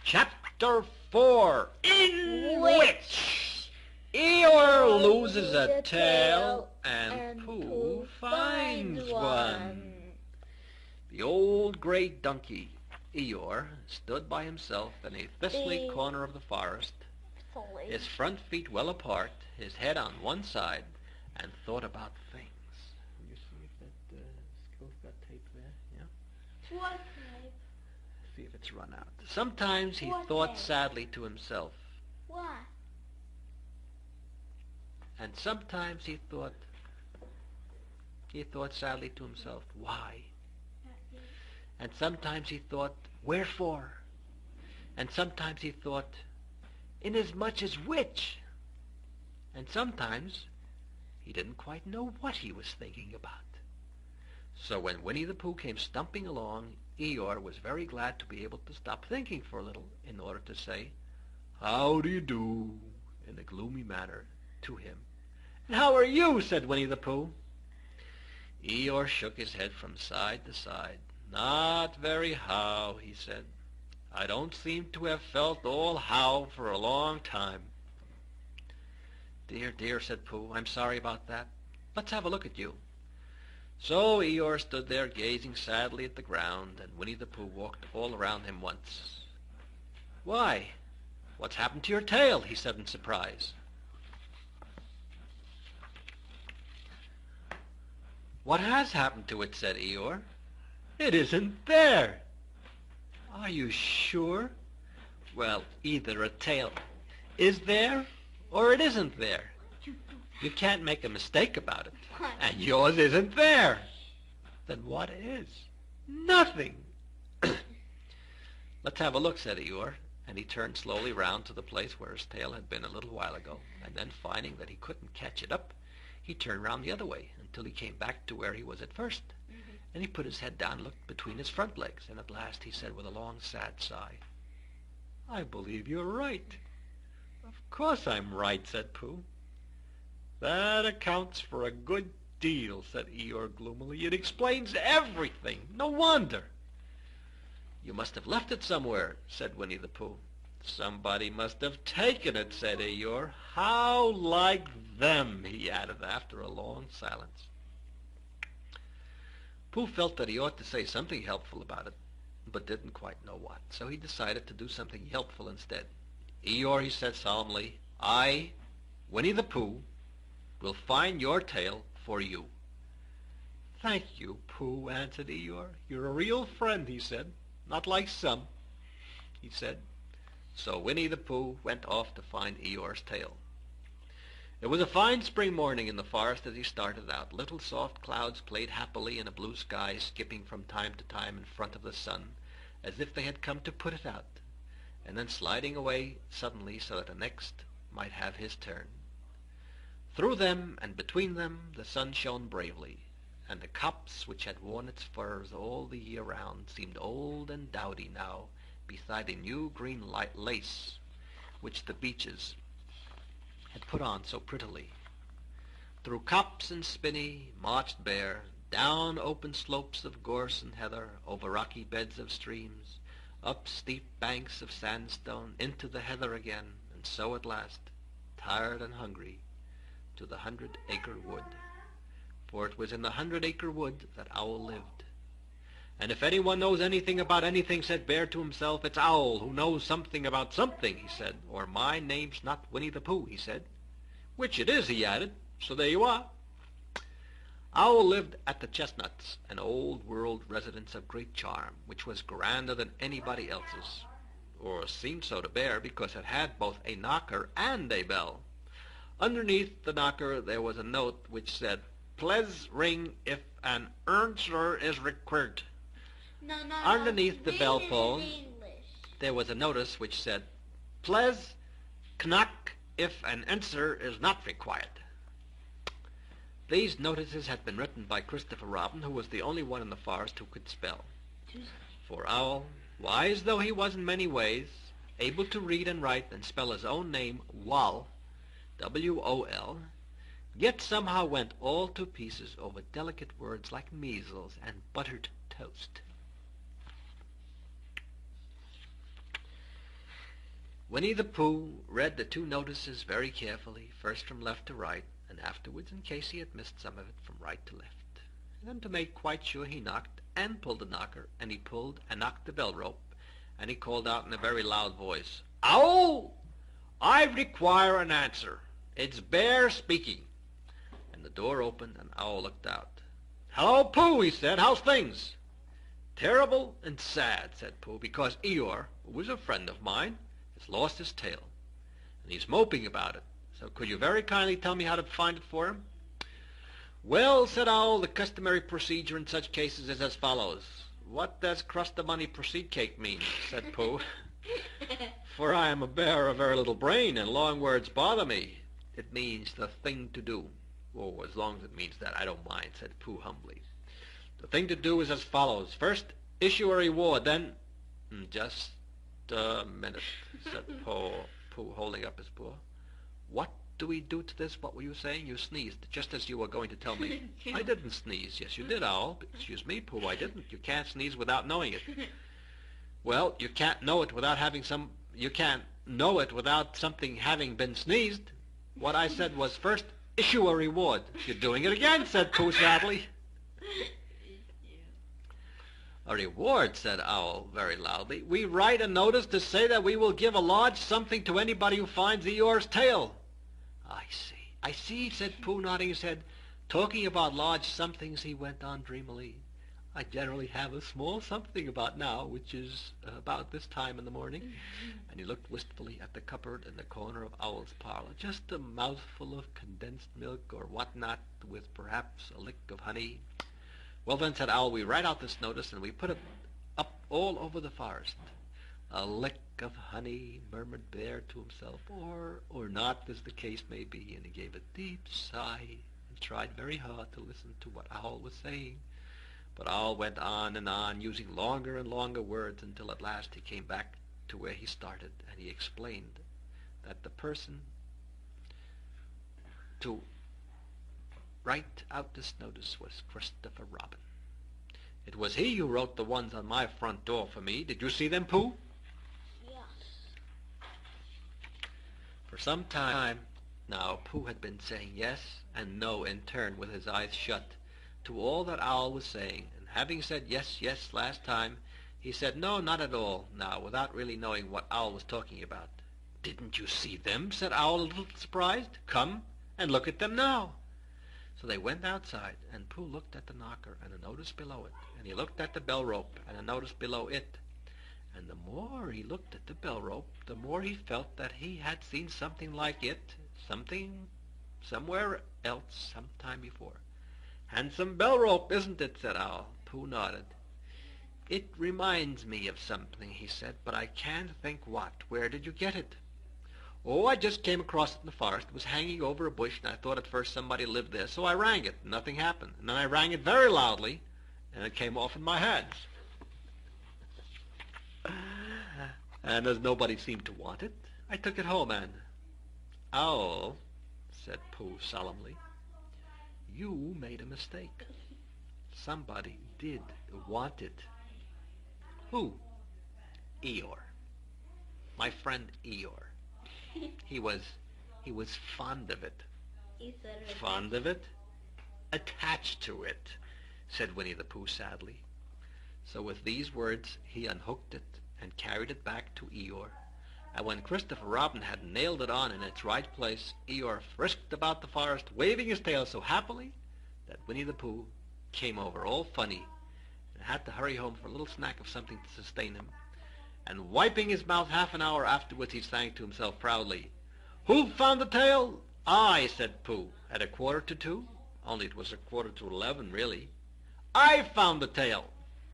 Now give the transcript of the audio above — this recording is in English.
Chapter 4, in which Eeyore loses a tail and Pooh finds one. The old gray donkey, Eeyore, stood by himself in a thistly corner of the forest, his front feet well apart, his head on one side, and thought about things. You see if that skill's got tape there? Yeah. What tape? See if it's run out. Sometimes he thought sadly to himself, What? and sometimes he thought sadly to himself, why? And sometimes he thought, wherefore? And sometimes he thought, inasmuch as which? And sometimes he didn't quite know what he was thinking about. So when Winnie the Pooh came stumping along, Eeyore was very glad to be able to stop thinking for a little in order to say, "How do you do?" in a gloomy manner to him. "And how are you?" said Winnie the Pooh. Eeyore shook his head from side to side. "Not very how," he said. "I don't seem to have felt all how for a long time." "Dear, dear," said Pooh, "I'm sorry about that. Let's have a look at you." So Eeyore stood there gazing sadly at the ground, and Winnie the Pooh walked all around him once. "Why, what's happened to your tail?" he said in surprise. "What has happened to it?" said Eeyore. "It isn't there." "Are you sure?" "Well, either a tail is there or it isn't there. You can't make a mistake about it. And yours isn't there." "Then what is?" "Nothing." "Let's have a look," said Eeyore, and he turned slowly round to the place where his tail had been a little while ago, and then finding that he couldn't catch it up, he turned round the other way until he came back to where he was at first. And he put his head down and looked between his front legs, and at last he said with a long, sad sigh, "I believe you're right." "Of course I'm right," said Pooh. "That accounts for a good deal," said Eeyore gloomily. "It explains everything. No wonder." "You must have left it somewhere," said Winnie the Pooh. "Somebody must have taken it," said Eeyore. "How like them," he added after a long silence. Pooh felt that he ought to say something helpful about it, but didn't quite know what, so he decided to do something helpful instead. "Eeyore," he said solemnly, "I, Winnie the Pooh, will find your tail for you." "Thank you, Pooh," answered Eeyore. "You're a real friend," he said. "Not like some," he said. So Winnie the Pooh went off to find Eeyore's tail. It was a fine spring morning in the forest as he started out. Little soft clouds played happily in a blue sky, skipping from time to time in front of the sun, as if they had come to put it out, and then sliding away suddenly so that the next might have his turn. Through them and between them the sun shone bravely, and the copse which had worn its furs all the year round seemed old and dowdy now beside the new green lace which the beeches had put on so prettily. Through copse and spinney marched Bear, down open slopes of gorse and heather, over rocky beds of streams, up steep banks of sandstone, into the heather again, and so at last, tired and hungry, to the 100-acre wood. For it was in the 100-acre wood that Owl lived. "And if anyone knows anything about anything," said Bear to himself, "it's Owl, who knows something about something," he said. "Or my name's not Winnie the Pooh," he said. "Which it is," he added, "so there you are." Owl lived at the Chestnuts, an old-world residence of great charm, which was grander than anybody else's, or seemed so to Bear, because it had both a knocker and a bell. Underneath the knocker there was a note which said, "Please ring if an answer is required." No. Underneath the Read bell it in phone English. there was a notice which said, "Please knock if an answer is not required." These notices had been written by Christopher Robin, who was the only one in the forest who could spell. For Owl, wise though he was in many ways, able to read and write and spell his own name, Wol, W-O-L, yet somehow went all to pieces over delicate words like measles and buttered toast. Winnie the Pooh read the two notices very carefully, first from left to right, and afterwards, in case he had missed some of it, from right to left. And then to make quite sure, he knocked and pulled the knocker, and he pulled and knocked the bell rope, and he called out in a very loud voice, "Owl, I require an answer. It's Bear speaking." And the door opened, and Owl looked out. "Hello, Pooh," he said. "How's things?" "Terrible and sad," said Pooh, "because Eeyore, who was a friend of mine, has lost his tail, and he's moping about it. So could you very kindly tell me how to find it for him?" "Well," said Owl, "the customary procedure in such cases is as follows." "What does crust-a-money-proceed cake mean?" said Pooh. "For I am a bear of very little brain, and long words bother me." "It means the thing to do." "Oh, as long as it means that, I don't mind," said Pooh humbly. "The thing to do is as follows. First, issue a reward, then—" "Just a minute," said Pooh, holding up his paw. "What do we do to this? What were you saying? You sneezed, just as you were going to tell me." "I didn't sneeze." "Yes, you did, Owl." "Excuse me, Pooh, I didn't. You can't sneeze without knowing it." "Well, you can't know it without you can't know it without something having been sneezed. What I said was, first, issue a reward." "You're doing it again," said Pooh sadly. "A reward," said Owl very loudly. "We write a notice to say that we will give a large something to anybody who finds Eeyore's tail." I see," said Pooh, nodding his head. "Talking about large somethings," he went on dreamily, "I generally have a small something about now, which is about this time in the morning." And he looked wistfully at the cupboard in the corner of Owl's parlor. "Just a mouthful of condensed milk or what not, with perhaps a lick of honey." "Well then," said Owl, "we write out this notice and we put it up all over the forest." "A lick of honey," murmured Bear to himself, or not, as the case may be, and he gave a deep sigh and tried very hard to listen to what Owl was saying. But Owl went on and on, using longer and longer words, until at last he came back to where he started, and he explained that the person to write out this notice was Christopher Robin. It was he who wrote the ones on my front door for me. Did you see them, Pooh? Yes. For some time now, Pooh had been saying yes and no in turn, with his eyes shut, to all that Owl was saying, and having said yes, yes last time, he said no, not at all now, without really knowing what Owl was talking about. "Didn't you see them?" said Owl, a little surprised. "Come and look at them now." So they went outside, and Pooh looked at the knocker and a notice below it, and he looked at the bell rope and a notice below it. And the more he looked at the bell rope, the more he felt that he had seen something like it, somewhere else, sometime before. "Handsome bell rope, isn't it?" said Owl. Pooh nodded. "It reminds me of something," he said, "but I can't think what. Where did you get it?" "Oh, I just came across it in the forest. It was hanging over a bush, and I thought at first somebody lived there, so I rang it, and nothing happened. And then I rang it very loudly, and it came off in my hands. And as nobody seemed to want it, I took it home, and—" "Owl," said Pooh solemnly, "you made a mistake. Somebody did want it." "Who?" "Eeyore. My friend Eeyore. He was fond of it." "Fond of it?" "Attached to it," said Winnie the Pooh sadly. So with these words he unhooked it and carried it back to Eeyore. And when Christopher Robin had nailed it on in its right place, Eeyore frisked about the forest, waving his tail so happily that Winnie the Pooh came over all funny and had to hurry home for a little snack of something to sustain him. And wiping his mouth half an hour afterwards, he sang to himself proudly, "Who found the tail?" "I," said Pooh, at 1:45, only it was 1:45, really. "I found the tail."